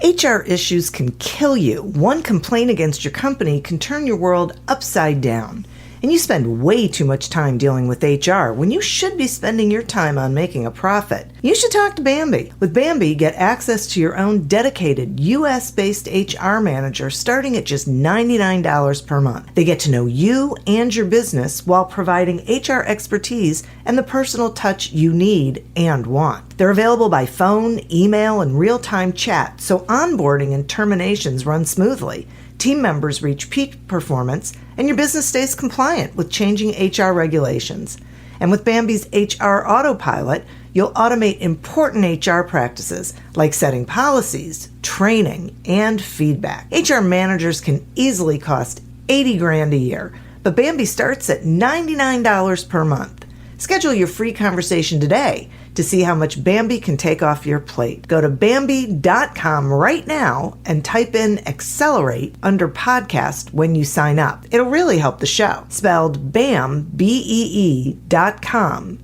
HR issues can kill you. One complaint against your company can turn your world upside down. And you spend way too much time dealing with HR when you should be spending your time on making a profit. You should talk to Bambee. With Bambee, get access to your own dedicated US-based HR manager starting at just $99 per month. They get to know you and your business while providing HR expertise and the personal touch you need and want. They're available by phone, email, and real-time chat, so onboarding and terminations run smoothly. Team members reach peak performance, and your business stays compliant with changing HR regulations. And with Bambee's HR Autopilot, you'll automate important HR practices like setting policies, training, and feedback. HR managers can easily cost $80,000 a year, but Bambee starts at $99 per month. Schedule your free conversation today to see how much Bambee can take off your plate. Go to Bambee.com right now and type in Accelerate under podcast when you sign up. It'll really help the show. Spelled BAM, BEE.com.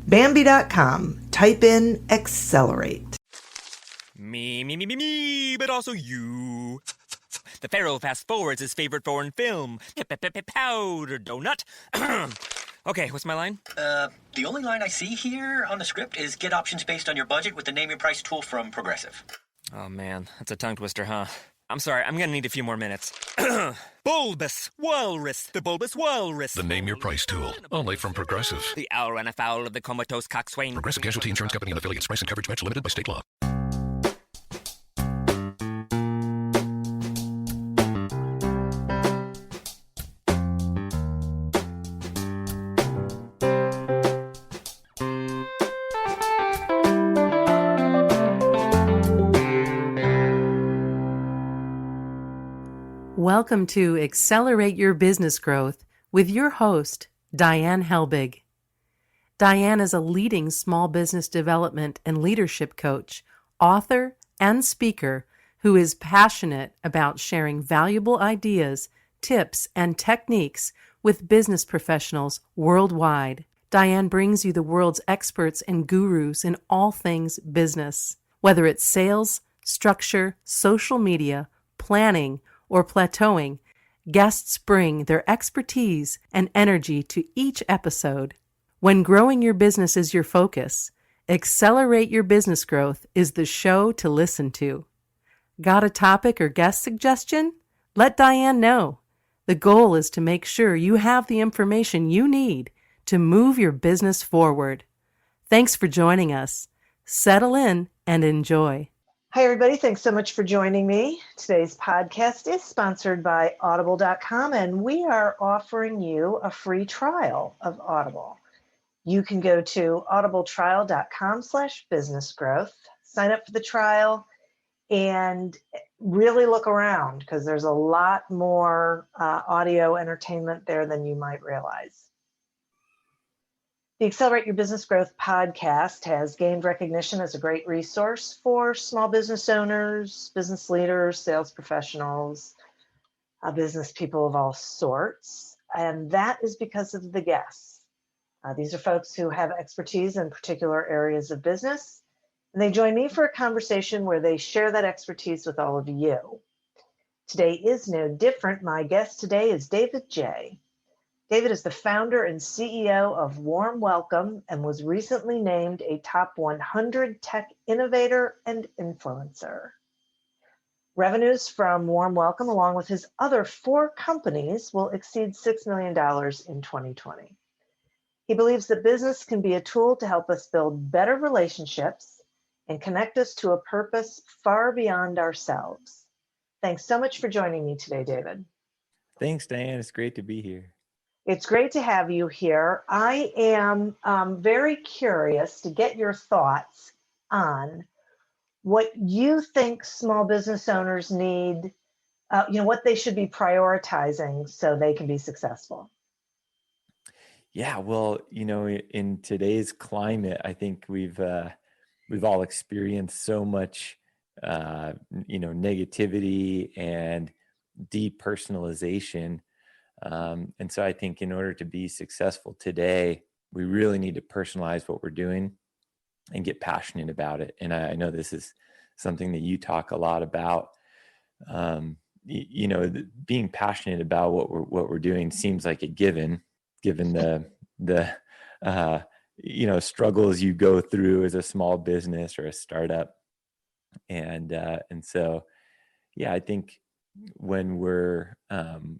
Bambee.com. Type in Accelerate. Me, but also you. The Pharaoh fast forwards his favorite foreign film, Powder Donut. Okay, what's my line? The only line I see here on the script is get options based on your budget with the Name Your Price tool from Progressive. Oh man, that's a tongue twister, huh? I'm sorry, I'm gonna need a few more minutes. Bulbous Walrus, the Bulbous Walrus. The Name Your Price tool, only from Progressive. The owl ran afoul of the comatose coxswain. Progressive Casualty Insurance Company and affiliates. Price and coverage match limited by state law. Welcome to Accelerate Your Business Growth with your host, Diane Helbig. Diane is a leading small business development and leadership coach, author, and speaker who is passionate about sharing valuable ideas, tips, and techniques with business professionals worldwide. Diane brings you the world's experts and gurus in all things business, whether it's sales, structure, social media, planning, or plateauing. Guests bring their expertise and energy to each episode. When growing your business is your focus, Accelerate Your Business Growth is the show to listen to. Got a topic or guest suggestion? Let Diane know. The goal is to make sure you have the information you need to move your business forward. Thanks for joining us. Settle in and enjoy. Hi, everybody. Thanks so much for joining me. Today's podcast is sponsored by Audible.com, and we are offering you a free trial of Audible. You can go to audibletrial.com/businessgrowth, sign up for the trial, and really look around because there's a lot more audio entertainment there than you might realize. The Accelerate Your Business Growth podcast has gained recognition as a great resource for small business owners, business leaders, sales professionals, business people of all sorts. And that is because of the guests. These are folks who have expertise in particular areas of business. And they join me for a conversation where they share that expertise with all of you. Today is no different. My guest today is David J. David is the founder and CEO of Warm Welcome and was recently named a top 100 Tech Innovator and Influencer. Revenues from Warm Welcome, along with his other 4 companies, will exceed $6 million in 2020. He believes that business can be a tool to help us build better relationships and connect us to a purpose far beyond ourselves. Thanks so much for joining me today, David. Thanks, Diane. It's great to be here. It's great to have you here. I am very curious to get your thoughts on what you think small business owners need, what they should be prioritizing so they can be successful. Yeah, well, in today's climate, I think we've all experienced so much, negativity and depersonalization. And so I think in order to be successful today, we really need to personalize what we're doing and get passionate about it. And I know this is something that you talk a lot about. being passionate about what we're doing seems like a given the struggles you go through as a small business or a startup. And so, yeah, I think when we're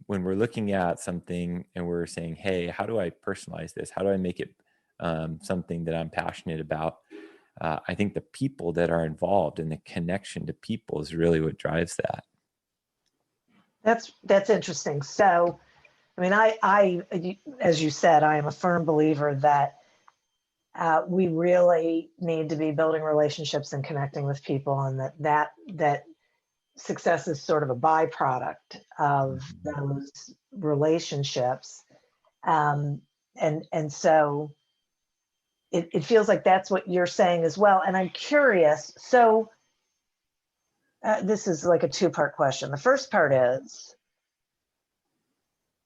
looking at something and we're saying, hey, how do I personalize this? How do I make it something that I'm passionate about? I think the people that are involved and the connection to people is really what drives that. That's interesting. So, I mean, I as you said, I am a firm believer that we really need to be building relationships and connecting with people, and that success is sort of a byproduct of those relationships. And so it feels like that's what you're saying as well. And I'm curious. So this is like a two-part question. The first part is,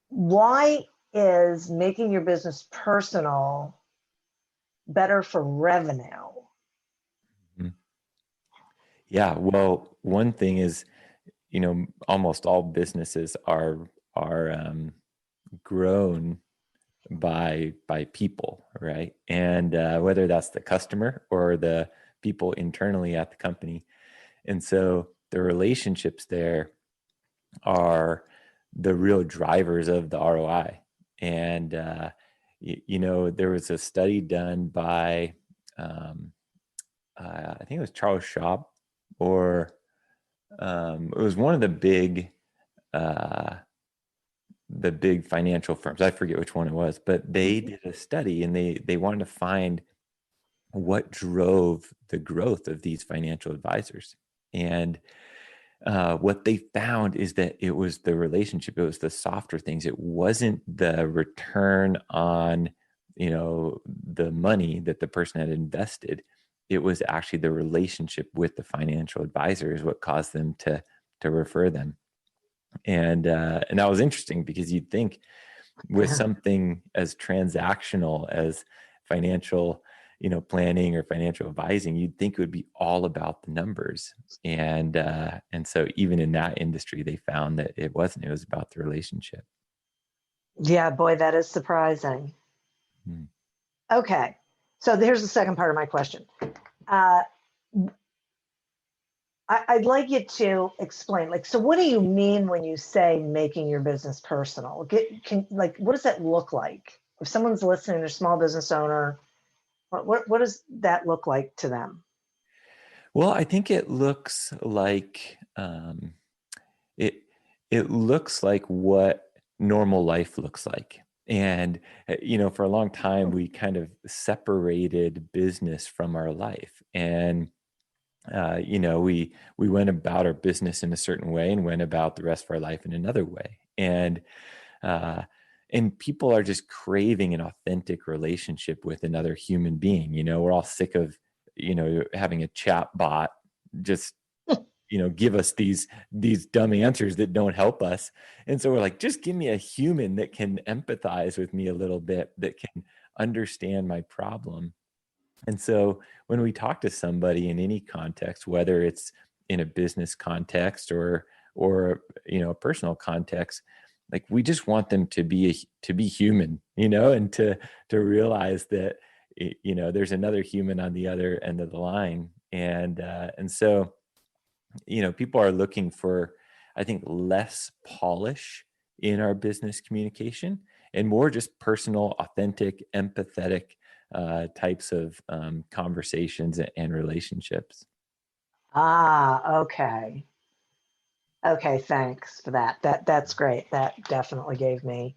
why is making your business personal better for revenue? Yeah, well, one thing is, almost all businesses are grown by people, right? And whether that's the customer or the people internally at the company. And so the relationships there are the real drivers of the ROI. And there was a study done by I think it was Charles Schwab, or it was one of the big financial firms. I forget which one it was, but they did a study and they wanted to find what drove the growth of these financial advisors. And what they found is that it was the relationship. It was the softer things. It wasn't the return on, the money that the person had invested. It was actually the relationship with the financial advisor is what caused them to refer them. And that was interesting, because you'd think with something as transactional as financial, planning or financial advising, you'd think it would be all about the numbers. And so even in that industry, they found that it wasn't. It was about the relationship. Yeah, boy, that is surprising. Okay, so here's the second part of my question. I'd like you to explain, so what do you mean when you say making your business personal? What does that look like? If someone's listening, they're a small business owner, what does that look like to them? Well, I think it looks like it looks like what normal life looks like. And, for a long time, we kind of separated business from our life. And, we went about our business in a certain way and went about the rest of our life in another way. And people are just craving an authentic relationship with another human being. We're all sick of, having a chat bot just give us these dumb answers that don't help us. And so we're like, just give me a human that can empathize with me a little bit, that can understand my problem. And so when we talk to somebody in any context, whether it's in a business context or a personal context, like, we just want them to be human, and to realize that there's another human on the other end of the line. And so people are looking for, I think, less polish in our business communication and more just personal, authentic, empathetic types of conversations and relationships. Okay. Okay, thanks for that. That's great. That definitely gave me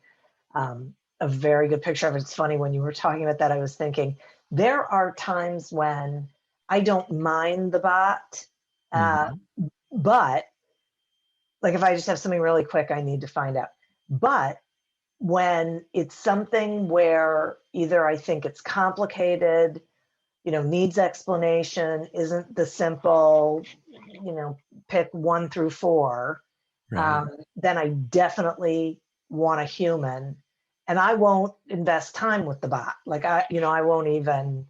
a very good picture of it. It's funny, when you were talking about that, I was thinking there are times when I don't mind the bot, but like if I just have something really quick I need to find out. But when it's something where either I think it's complicated, needs explanation, isn't the simple, pick 1 through 4, Right. then I definitely want a human, and I won't invest time with the bot. Like I won't even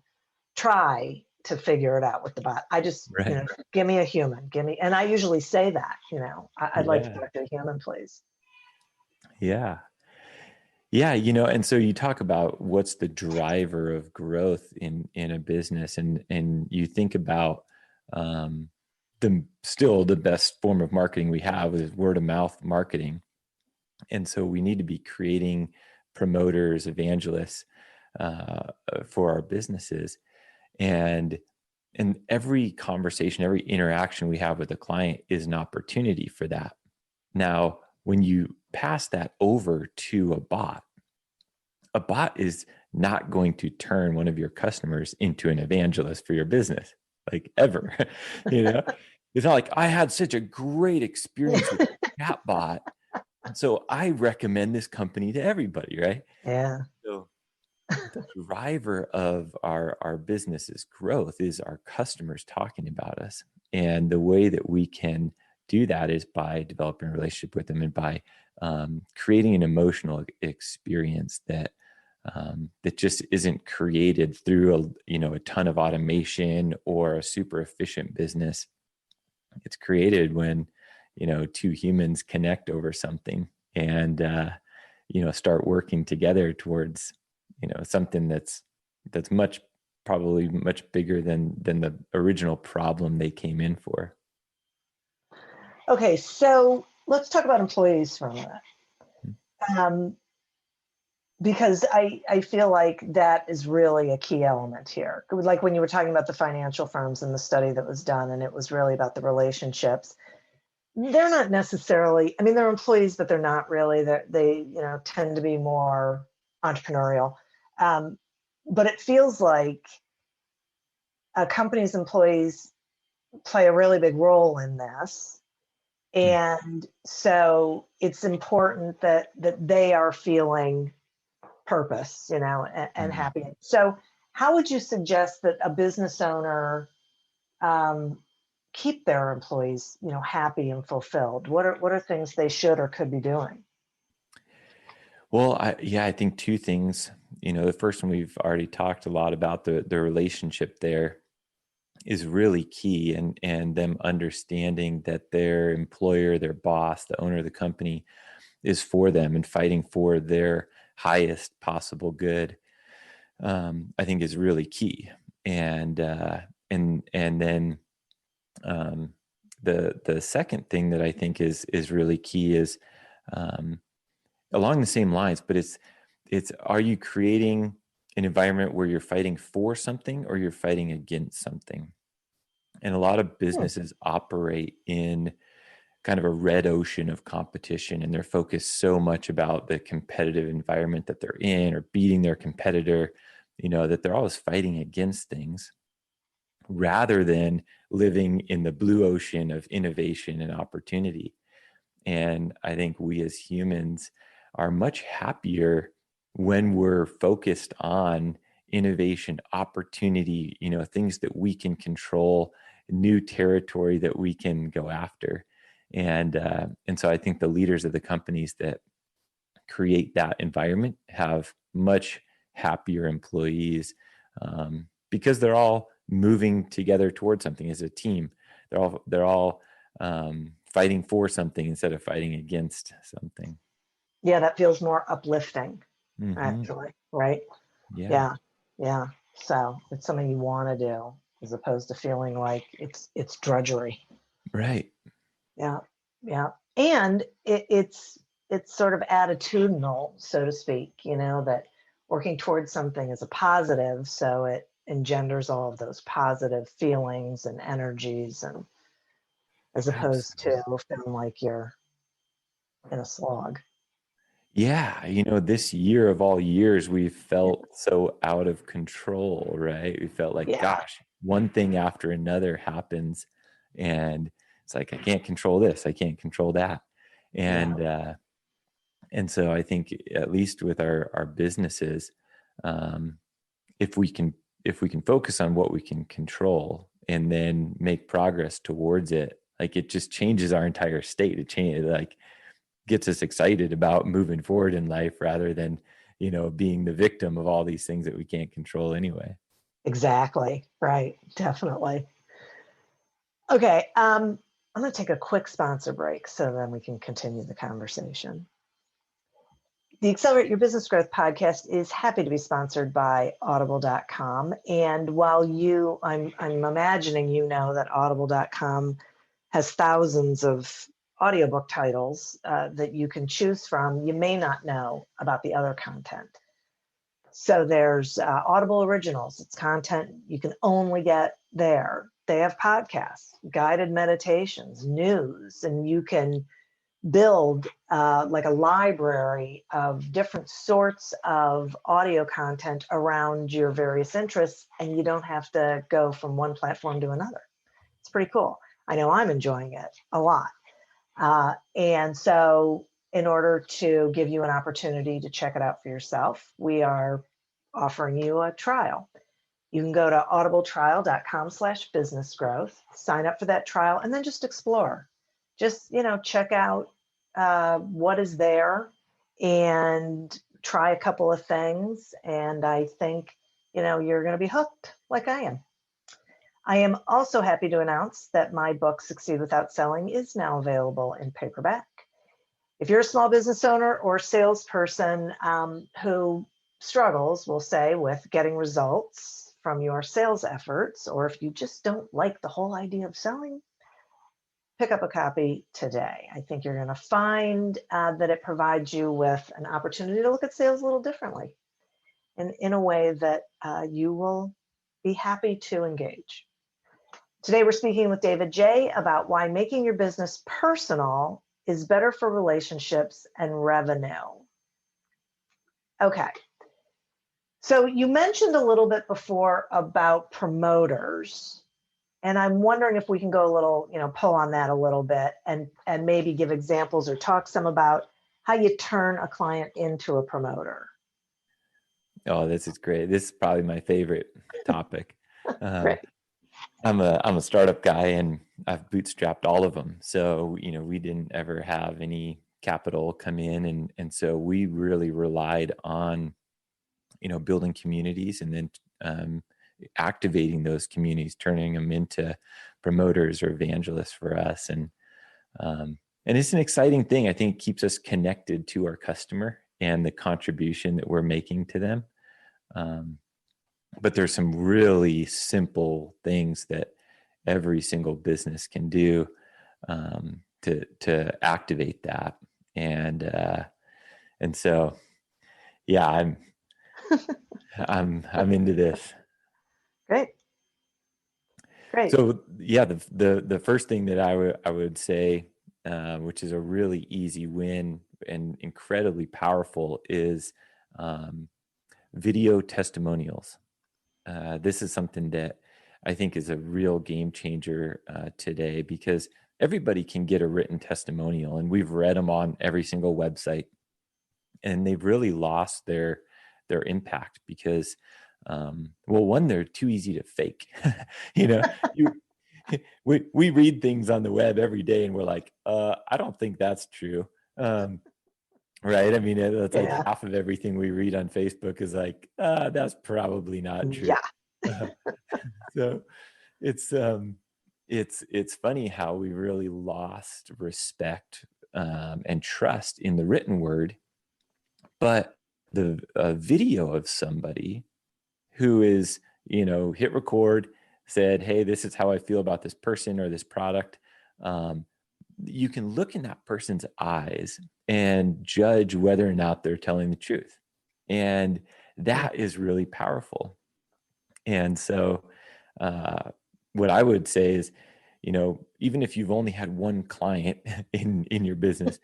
try to figure it out with the bot. I just, Right. give me a human, and I usually say that, I'd like to Yeah. talk to a human, please. Yeah. Yeah, and so you talk about what's the driver of growth in a business, and you think about the best form of marketing we have is word of mouth marketing, and so we need to be creating promoters, evangelists for our businesses, and every conversation, every interaction we have with a client is an opportunity for that. Now, when you pass that over to a bot is not going to turn one of your customers into an evangelist for your business, like ever. It's not like, I had such a great experience with the chatbot, and so I recommend this company to everybody, right? Yeah. So the driver of our business's growth is our customers talking about us. And the way that we can do that is by developing a relationship with them and by creating an emotional experience that just isn't created through a ton of automation or a super efficient business. It's created when two humans connect over something and start working together towards something that's probably much bigger than the original problem they came in for. Okay, so let's talk about employees for a minute. Because I feel like that is really a key element here. Like when you were talking about the financial firms and the study that was done, and it was really about the relationships. They're not necessarily, they're employees, but they're not really. They tend to be more entrepreneurial. But it feels like a company's employees play a really big role in this. And so it's important that they are feeling purpose, and happy. So how would you suggest that a business owner keep their employees, happy and fulfilled? What are things they should or could be doing? Well, I think two things. The first one we've already talked a lot about, the relationship there is really key, and them understanding that their employer, their boss, the owner of the company is for them and fighting for their highest possible good, I think is really key. And then the second thing that I think is really key is along the same lines, but it's are you creating an environment where you're fighting for something or you're fighting against something? And a lot of businesses operate in kind of a red ocean of competition, and they're focused so much about the competitive environment that they're in or beating their competitor, that they're always fighting against things rather than living in the blue ocean of innovation and opportunity. And I think we as humans are much happier when we're focused on innovation, opportunity, things that we can control, new territory that we can go after. And so I think the leaders of the companies that create that environment have much happier employees, because they're all moving together towards something as a team. They're all fighting for something instead of fighting against something. Yeah, that feels more uplifting, Mm-hmm. actually, right? Yeah. Yeah. So it's something you want to do as opposed to feeling like it's drudgery. Right. Yeah. And it's sort of attitudinal, so to speak, that working towards something is a positive, so it engenders all of those positive feelings and energies, and as opposed to feeling like you're in a slog. Yeah. This year of all years, we felt so out of control, right? We felt like, gosh, one thing after another happens, and it's like, I can't control this, I can't control that. And so I think at least with our businesses, if we can focus on what we can control and then make progress towards it, like it just changes our entire state. It gets us excited about moving forward in life rather than, being the victim of all these things that we can't control anyway. Exactly. Right. Definitely. Okay. I'm going to take a quick sponsor break so then we can continue the conversation. The Accelerate Your Business Growth podcast is happy to be sponsored by audible.com. And while I'm imagining you know that audible.com has thousands of audiobook titles that you can choose from, you may not know about the other content. So there's Audible Originals. It's content you can only get there. They have podcasts, guided meditations, news, and you can build like a library of different sorts of audio content around your various interests, and you don't have to go from one platform to another. It's pretty cool. I know I'm enjoying it a lot. And so in order to give you an opportunity to check it out for yourself, we are offering you a trial. You can go to audibletrial.com/business growth, sign up for that trial, and then just explore. Just, check out what is there and try a couple of things. And I think, you're going to be hooked like I am. I am also happy to announce that my book, Succeed Without Selling, is now available in paperback. If you're a small business owner or salesperson who struggles, we'll say, with getting results from your sales efforts, or if you just don't like the whole idea of selling, pick up a copy today. I think you're going to find that it provides you with an opportunity to look at sales a little differently and in a way that you will be happy to engage. Today, we're speaking with David J. about why making your business personal is better for relationships and revenue. Okay. So you mentioned a little bit before about promoters, and I'm wondering if we can go a little, pull on that a little bit and maybe give examples or talk some about how you turn a client into a promoter. Oh, this is great. This is probably my favorite topic. Right. I'm a startup guy and I've bootstrapped all of them. So, we didn't ever have any capital come in. And so we really relied on, building communities and then activating those communities, turning them into promoters or evangelists for us. And it's an exciting thing. I think it keeps us connected to our customer and the contribution that we're making to them. But there's some really simple things that every single business can do to activate that. And so, yeah, I'm into this. Great. So yeah, the first thing that I would say, which is a really easy win and incredibly powerful, is video testimonials. This is something that I think is a real game changer today, because everybody can get a written testimonial, and we've read them on every single website, and they've really lost their impact because, one, they're too easy to fake. We read things on the web every day, and we're like, I don't think that's true. Right. I mean, it's like half of everything we read on Facebook is like, that's probably not true. Yeah. So it's funny how we really lost respect and trust in the written word, but the video of somebody who is, hit record, said, hey, this is how I feel about this person or this product. You can look in that person's eyes and judge whether or not they're telling the truth. And that is really powerful. And so what I would say is, even if you've only had one client in your business,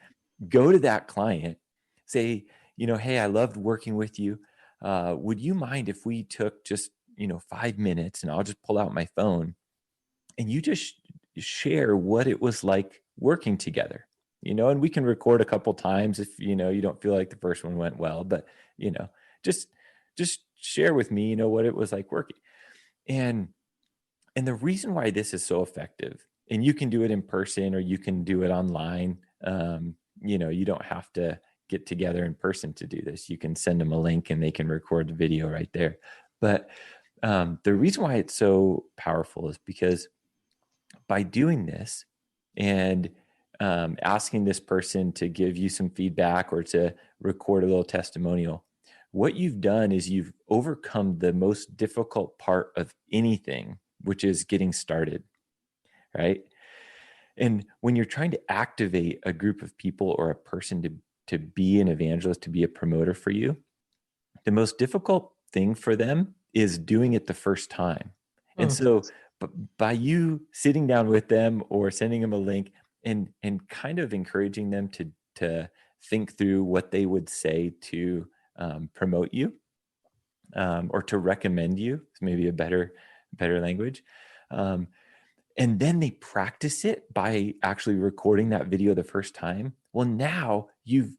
go to that client, say, hey, I loved working with you. Would you mind if we took just, 5 minutes, and I'll just pull out my phone and you just share what it was like working together, and we can record a couple times if, you don't feel like the first one went well, but, just share with me, what it was like working. And the reason why this is so effective, and you can do it in person or you can do it online. You don't have to get together in person to do this. You can send them a link and they can record the video right there. But the reason why it's so powerful is because by doing this and asking this person to give you some feedback or to record a little testimonial, what you've done is you've overcome the most difficult part of anything, which is getting started, right? And when you're trying to activate a group of people or a person to be an evangelist, to be a promoter for you, the most difficult thing for them is doing it the first time. And so by you sitting down with them or sending them a link and kind of encouraging them to think through what they would say to promote you or to recommend you, is maybe a better language. And then they practice it by actually recording that video the first time. Well, now you've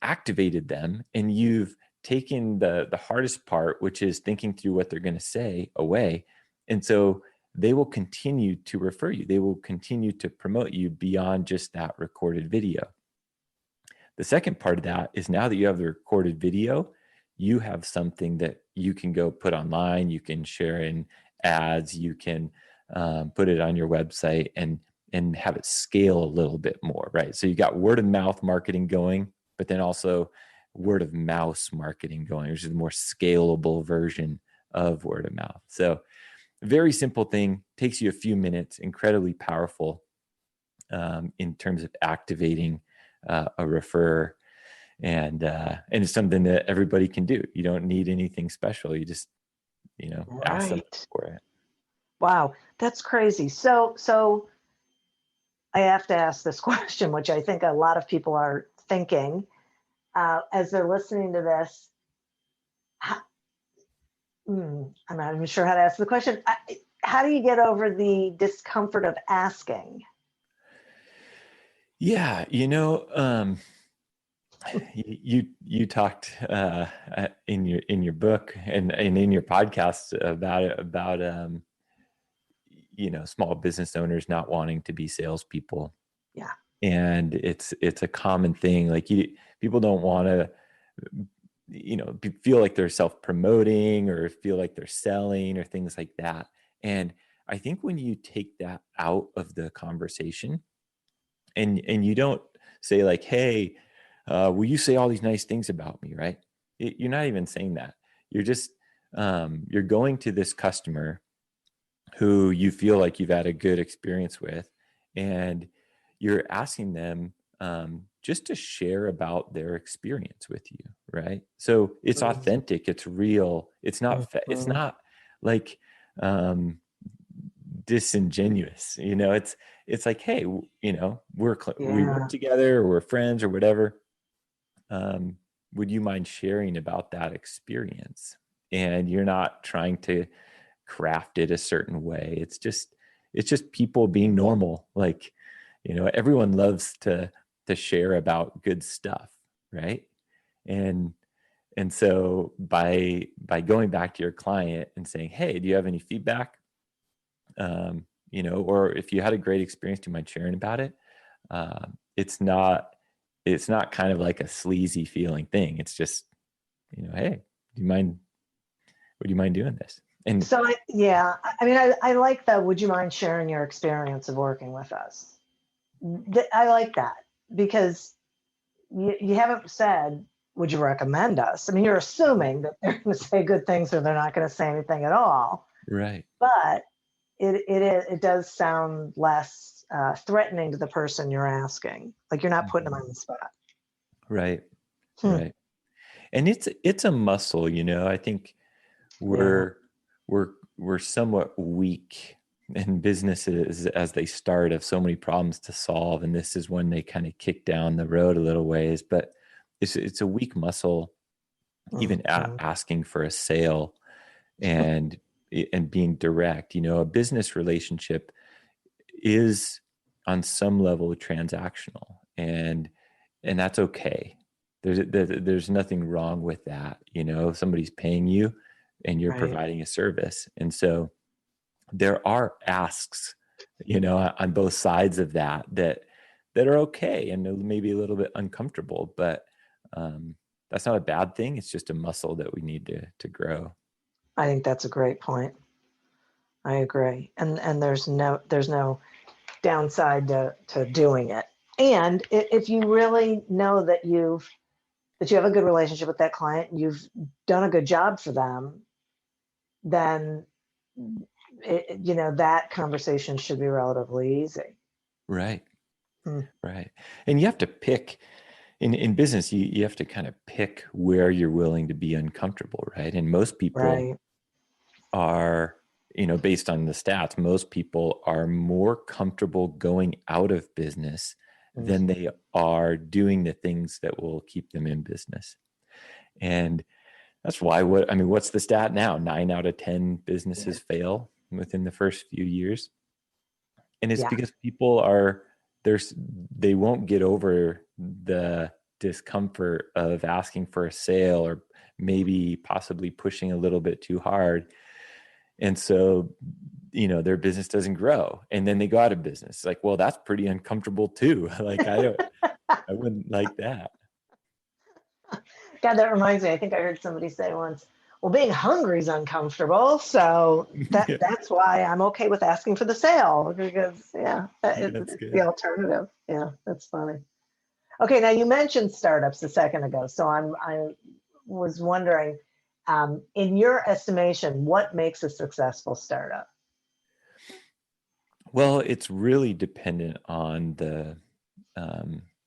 activated them and you've taken the hardest part, which is thinking through what they're going to say, away. And so they will continue to refer you. They will continue to promote you beyond just that recorded video. The second part of that is, now that you have the recorded video, you have something that you can go put online. You can share in ads, you can put it on your website and have it scale a little bit more, right? So you got word of mouth marketing going, but then also word of mouse marketing going, which is a more scalable version of word of mouth. So very simple thing, takes you a few minutes, incredibly powerful in terms of activating a referrer. And it's something that everybody can do. You don't need anything special. You just, ask them for it. Wow, that's crazy. So I have to ask this question, which I think a lot of people are thinking as they're listening to this. I'm not even sure how to ask the question. How do you get over the discomfort of asking? Yeah, you talked in your book and in your podcast about small business owners not wanting to be salespeople. Yeah, and it's a common thing. Like people don't want to feel like they're self-promoting or feel like they're selling or things like that. And I think when you take that out of the conversation and you don't say like, hey, will you say all these nice things about me, right? You're not even saying that. You're just you're going to this customer who you feel like you've had a good experience with, and you're asking them just to share about their experience with you, right? So it's authentic, it's real, it's not it's not like disingenuous. It's like, hey, we work together, or we're friends or whatever. Would you mind sharing about that experience? And you're not trying to craft it a certain way. It's just people being normal. Like, everyone loves to share about good stuff, right? And so by going back to your client and saying, hey, do you have any feedback? Or if you had a great experience, do you mind sharing about it? It's not kind of like a sleazy feeling thing. It's just, hey, would you mind doing this? And so I like that. Would you mind sharing your experience of working with us? I like that, because you haven't said, would you recommend us? I mean, you're assuming that they're going to say good things or they're not going to say anything at all. Right. But it does sound less threatening to the person you're asking. Like, you're not putting them on the spot. Right. Right. And it's a muscle, I think we're somewhat weak in businesses as they start, of so many problems to solve. And this is when they kind of kick down the road a little ways, but it's a weak muscle, even asking for a sale and being direct. A business relationship is on some level transactional, and that's okay. There's nothing wrong with that. If somebody's paying you and you're providing a service. And so there are asks, on both sides of that are okay and maybe a little bit uncomfortable, but that's not a bad thing. It's just a muscle that we need to grow. I think that's a great point. I agree. And there's no downside to doing it. And if you really know that you have a good relationship with that client, you've done a good job for them, then that conversation should be relatively easy. Right. Hmm. Right. And you have to pick in business, you have to kind of pick where you're willing to be uncomfortable, right? And most people Right. are, based on the stats, most people are more comfortable going out of business than they are doing the things that will keep them in business. And that's why what's the stat now? 9 out of 10 businesses fail within the first few years. And it's Yeah. because people they won't get over the discomfort of asking for a sale or maybe possibly pushing a little bit too hard. And so, their business doesn't grow, and then they go out of business. Like, well, that's pretty uncomfortable too. Like, I wouldn't like that. God, that reminds me. I think I heard somebody say once, well, being hungry is uncomfortable. So Yeah, that's why I'm okay with asking for the sale, because that's it's the good. alternative. Yeah, that's funny. Okay, now you mentioned startups a second ago. So I was wondering, in your estimation, what makes a successful startup? Well, it's really dependent on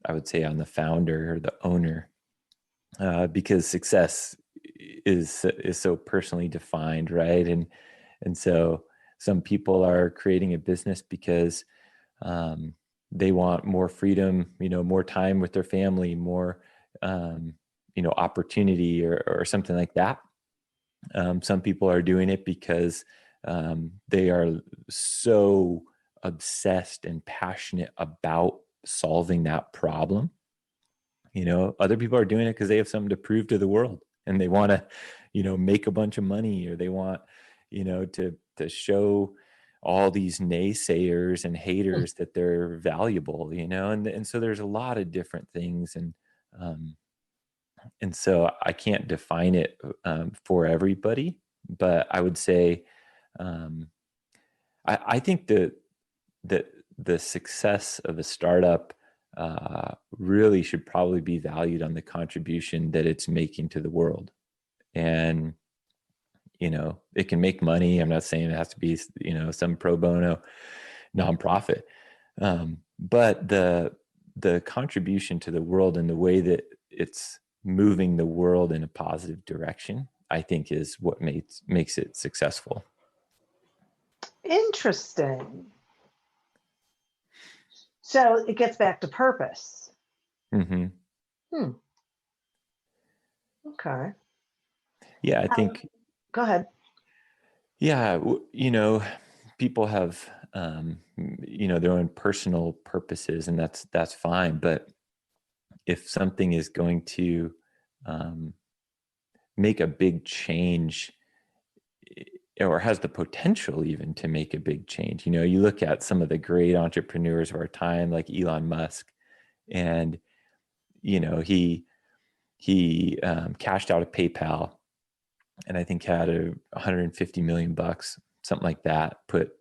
I would say on the founder or the owner, because success is so personally defined, right? And so some people are creating a business because they want more freedom, more time with their family, more opportunity or something like that. Some people are doing it because they are so obsessed and passionate about solving that problem. Other people are doing it because they have something to prove to the world, and they want to, make a bunch of money, or they want, to show all these naysayers and haters that they're valuable, and so there's a lot of different things. And so I can't define it for everybody, but I would say I think that the success of a startup really should probably be valued on the contribution that it's making to the world. And it can make money. I'm not saying it has to be some pro bono nonprofit, but the contribution to the world and the way that it's moving the world in a positive direction, I think, is what makes it successful. Interesting. So it gets back to purpose. Mm-hmm. Okay. Yeah, I think. Go ahead. Yeah, people have their own personal purposes, and that's fine. But if something is going to make a big change, or has the potential even to make a big change, you look at some of the great entrepreneurs of our time, like Elon Musk, and he cashed out of PayPal, and I think had $150 million, something like that. Put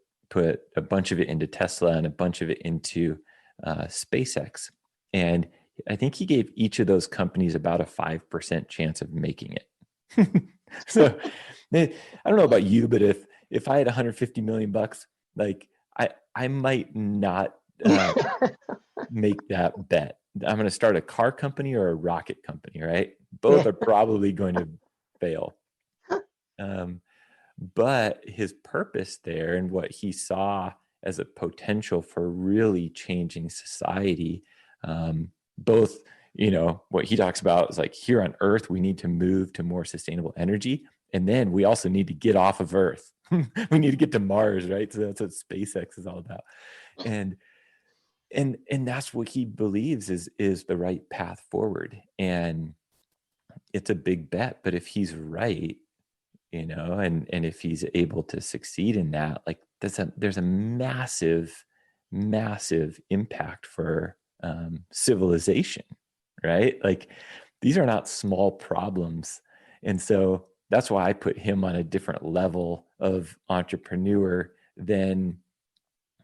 a bunch of it into Tesla and a bunch of it into SpaceX, and I think he gave each of those companies about a 5% chance of making it. So I don't know about you, but if I had $150 million, like I might not make that bet. I'm going to start a car company or a rocket company, right? Both are probably going to fail. But his purpose there and what he saw as a potential for really changing society, both, what he talks about is like, here on Earth, we need to move to more sustainable energy. And then we also need to get off of Earth. We need to get to Mars, right? So that's what SpaceX is all about. And that's what he believes is the right path forward. And it's a big bet, but if he's right, and if he's able to succeed in that, like there's a massive impact for civilization, right? Like these are not small problems. And so that's why I put him on a different level of entrepreneur than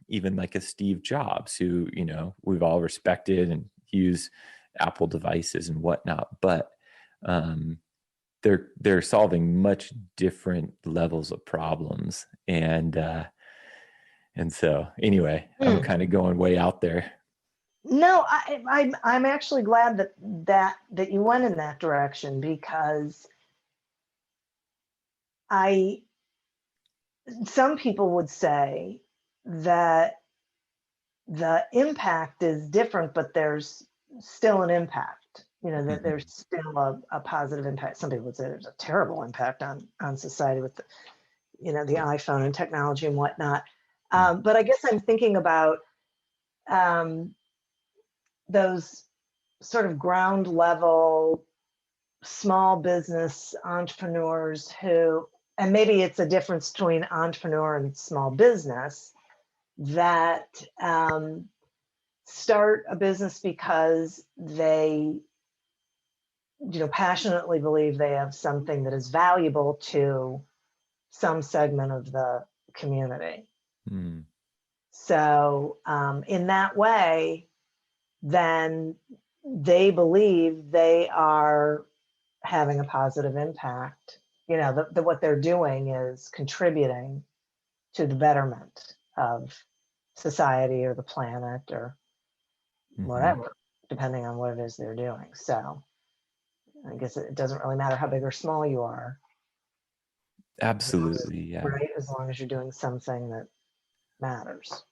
even like a Steve Jobs, who, you know, we've all respected and use Apple devices and whatnot, but they're solving much different levels of problems. And so anyway, I'm kind of going way out there. No, I'm actually glad that you went in that direction, because some people would say that the impact is different, but there's still an impact, you know, that there's still a positive impact. Some people would say there's a terrible impact on society with the, you know, the iPhone and technology and whatnot. But I guess I'm thinking about those sort of ground level small business entrepreneurs who, and maybe it's a difference between entrepreneur and small business, that start a business because they, you know, passionately believe they have something that is valuable to some segment of the community. So in that way, then they believe they are having a positive impact. You know, that what they're doing is contributing to the betterment of society or the planet or whatever, depending on what it is they're doing. So I guess it doesn't really matter how big or small you are. Absolutely. Yeah. Right. As long as you're doing something that matters.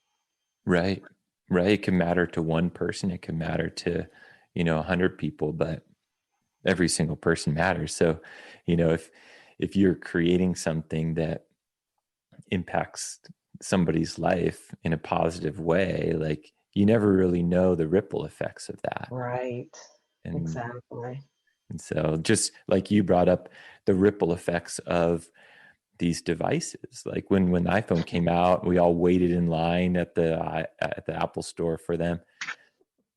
Right. It can matter to one person. It can matter to, you know, 100 people, but every single person matters. So, you know, if you're creating something that impacts somebody's life in a positive way, like, you never really know the ripple effects of that. Right. Exactly. And so just like you brought up the ripple effects of these devices, like when the iPhone came out, we all waited in line at the Apple store for them.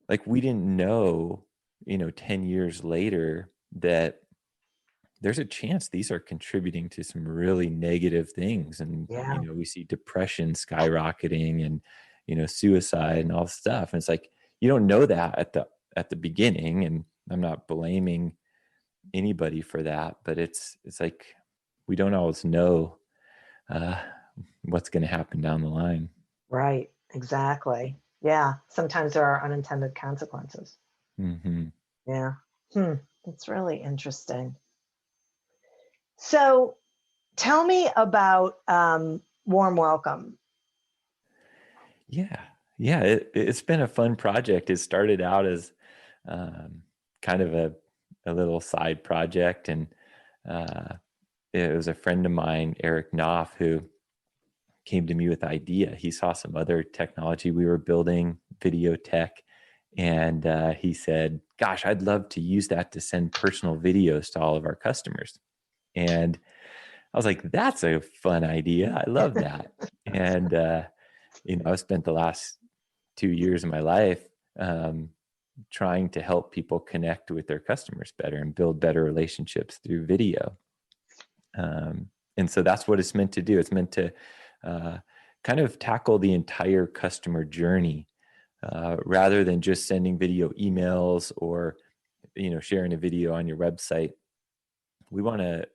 Like, we didn't know, you know, 10 years later that there's a chance these are contributing to some really negative things. And, you know, we see depression skyrocketing and, you know, suicide and all this stuff. And it's like, you don't know that at the beginning. And I'm not blaming anybody for that, but it's like, we don't always know what's going to happen down the line. Right. Exactly. Yeah. Sometimes there are unintended consequences. Yeah. That's really interesting. So tell me about Warm Welcome. Yeah. It's been a fun project. It started out as kind of a little side project. And it was a friend of mine, Eric Knopf, who came to me with the idea. He saw some other technology we were building, video tech. And he said, gosh, I'd love to use that to send personal videos to all of our customers. And I was like, that's a fun idea. I love that. And, you know, I spent the last 2 years of my life trying to help people connect with their customers better and build better relationships through video. And so that's what it's meant to do. It's meant to kind of tackle the entire customer journey rather than just sending video emails or, you know, sharing a video on your website. We want to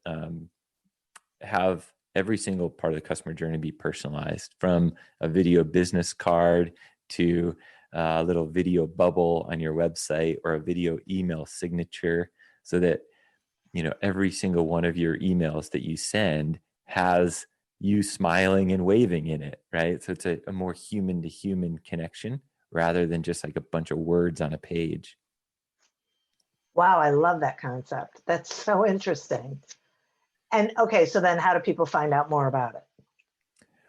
have every single part of the customer journey be personalized, from a video business card to a little video bubble on your website or a video email signature, so that, you know, every single one of your emails that you send has you smiling and waving in it, right? So it's a more human to human connection rather than just like a bunch of words on a page. Wow, I love that concept. That's so interesting. And okay, so then how do people find out more about it?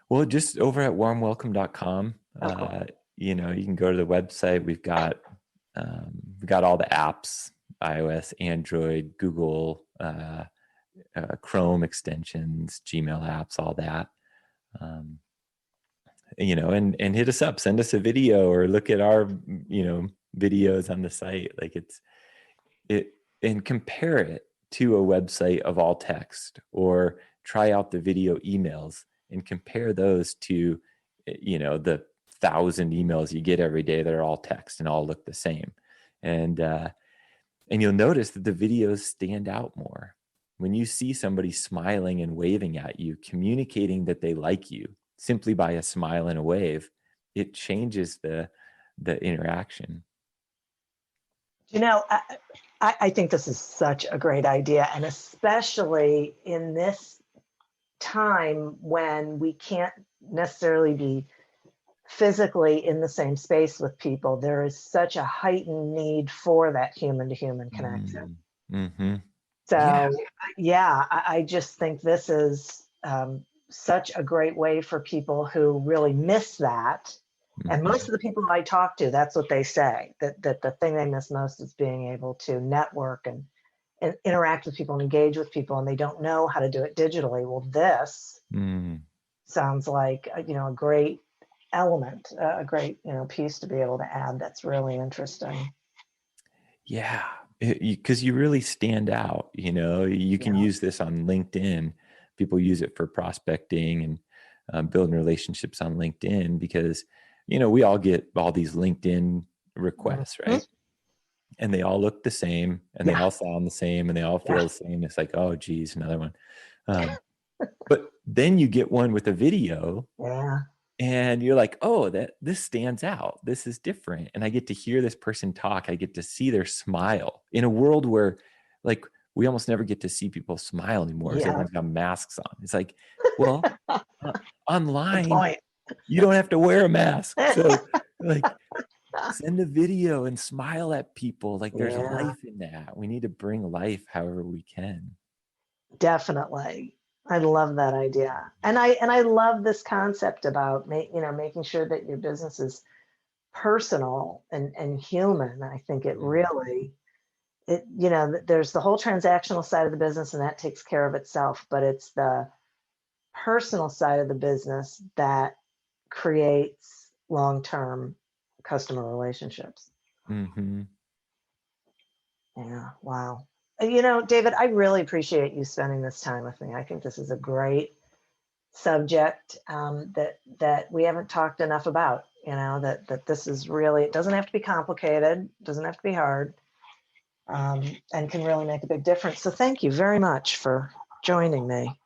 Well, just over at warmwelcome.com. You know, you can go to the website. We've got all the apps, iOS, Android, Google, Chrome extensions, Gmail apps, all that. You know, and hit us up, send us a video, or look at our, you know, videos on the site. Like, and compare it to a website of all text, or try out the video emails and compare those to, the 1,000 emails you get every day that are all text and all look the same. And you'll notice that the videos stand out more. When you see somebody smiling and waving at you, communicating that they like you simply by a smile and a wave, it changes the interaction. I think this is such a great idea, and especially in this time when we can't necessarily be physically in the same space with people, there is such a heightened need for that human-to-human connection. Mm-hmm. So, I just think this is such a great way for people who really miss that. And most of the people I talk to, that's what they say, that the thing they miss most is being able to network and interact with people and engage with people, and they don't know how to do it digitally. Well, this sounds like a great element, a great piece to be able to add. That's really interesting. Yeah, because you really stand out. You can use this on LinkedIn. People use it for prospecting and building relationships on LinkedIn, because we all get all these LinkedIn requests, right? And they all look the same, and they all sound the same, and they all feel the same. It's like, oh, geez, another one. But then you get one with a video, and you're like, oh, this stands out. This is different. And I get to hear this person talk. I get to see their smile in a world where, like, we almost never get to see people smile anymore because everyone's got masks on. It's like, well, online, you don't have to wear a mask. So, like, send a video and smile at people. Like, there's life in that. We need to bring life however we can. Definitely. I love that idea. And I love this concept about making sure that your business is personal and human. I think it really, there's the whole transactional side of the business, and that takes care of itself, but it's the personal side of the business that creates long-term customer relationships. Mm-hmm. Yeah. Wow. David, I really appreciate you spending this time with me. I think this is a great subject that we haven't talked enough about. That this is really, it doesn't have to be complicated, doesn't have to be hard, and can really make a big difference. So thank you very much for joining me.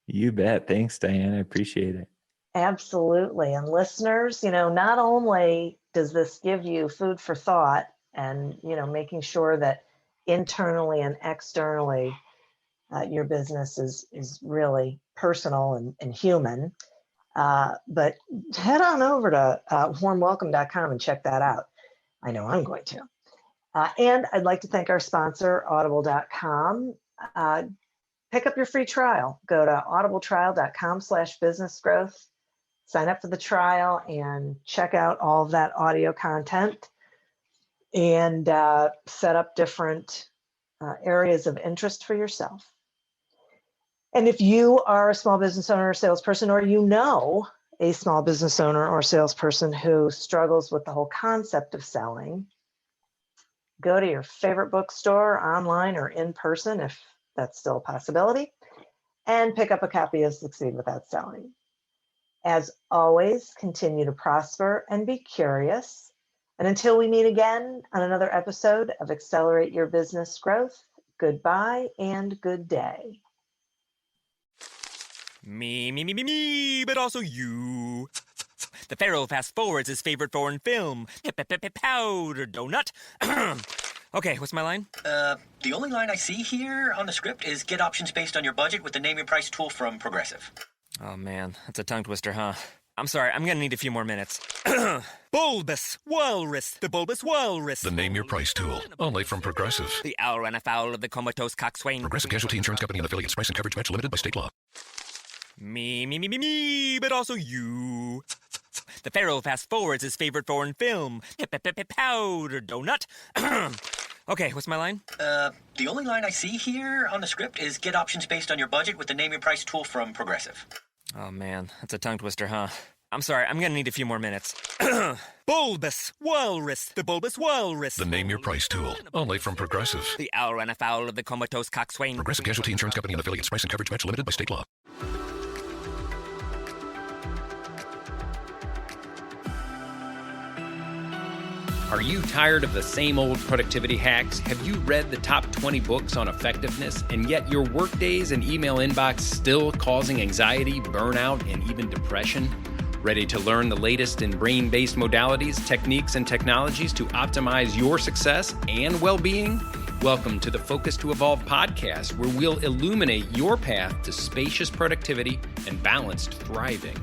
You bet. Thanks, Diane. I appreciate it. Absolutely. And listeners, not only does this give you food for thought and, making sure that internally and externally your business is really personal and human, but head on over to warmwelcome.com and check that out. I know I'm going to. And I'd like to thank our sponsor, audible.com. Pick up your free trial. Go to audibletrial.com/businessgrowth. Sign up for the trial and check out all of that audio content, and set up different areas of interest for yourself. And if you are a small business owner or salesperson, or a small business owner or salesperson who struggles with the whole concept of selling, go to your favorite bookstore, online or in person, if that's still a possibility, and pick up a copy of Succeed Without Selling. As always, continue to prosper and be curious. And until we meet again on another episode of Accelerate Your Business Growth, goodbye and good day. Me, but also you. The Pharaoh fast forwards his favorite foreign film, Powder Donut. Okay, what's my line? The only line I see here on the script is get options based on your budget with the Name Your Price tool from Progressive. Oh man, that's a tongue twister, huh? I'm sorry, I'm gonna need a few more minutes. Bulbous Walrus, the Bulbous Walrus. The Name Your Price tool, only from Progressive. The owl ran afoul of the comatose coxswain. Progressive Casualty Insurance Company and affiliates. Price and coverage match limited by state law. Me, but also you. The Pharaoh fast forwards his favorite foreign film, Powder Donut. Okay, what's my line? The only line I see here on the script is get options based on your budget with the Name Your Price tool from Progressive. Oh man, that's a tongue twister, huh? I'm sorry, I'm gonna need a few more minutes. Bulbous Walrus, the Bulbous Walrus. The Name Your Price tool, only from Progressive. The owl ran afoul of the comatose coxswain. Progressive Casualty Insurance Company and affiliates. Price and coverage match limited by state law. Are you tired of the same old productivity hacks? Have you read the top 20 books on effectiveness, and yet your workdays and email inbox still causing anxiety, burnout, and even depression? Ready to learn the latest in brain-based modalities, techniques, and technologies to optimize your success and well-being? Welcome to the Focus to Evolve podcast, where we'll illuminate your path to spacious productivity and balanced thriving.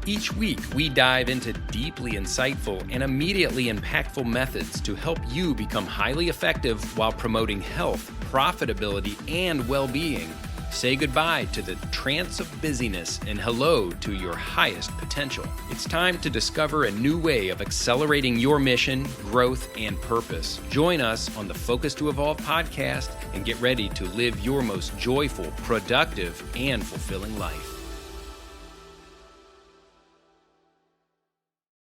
Each week, we dive into deeply insightful and immediately impactful methods to help you become highly effective while promoting health, profitability, and well-being. Say goodbye to the trance of busyness and hello to your highest potential. It's time to discover a new way of accelerating your mission, growth, and purpose. Join us on the Focus to Evolve podcast and get ready to live your most joyful, productive, and fulfilling life.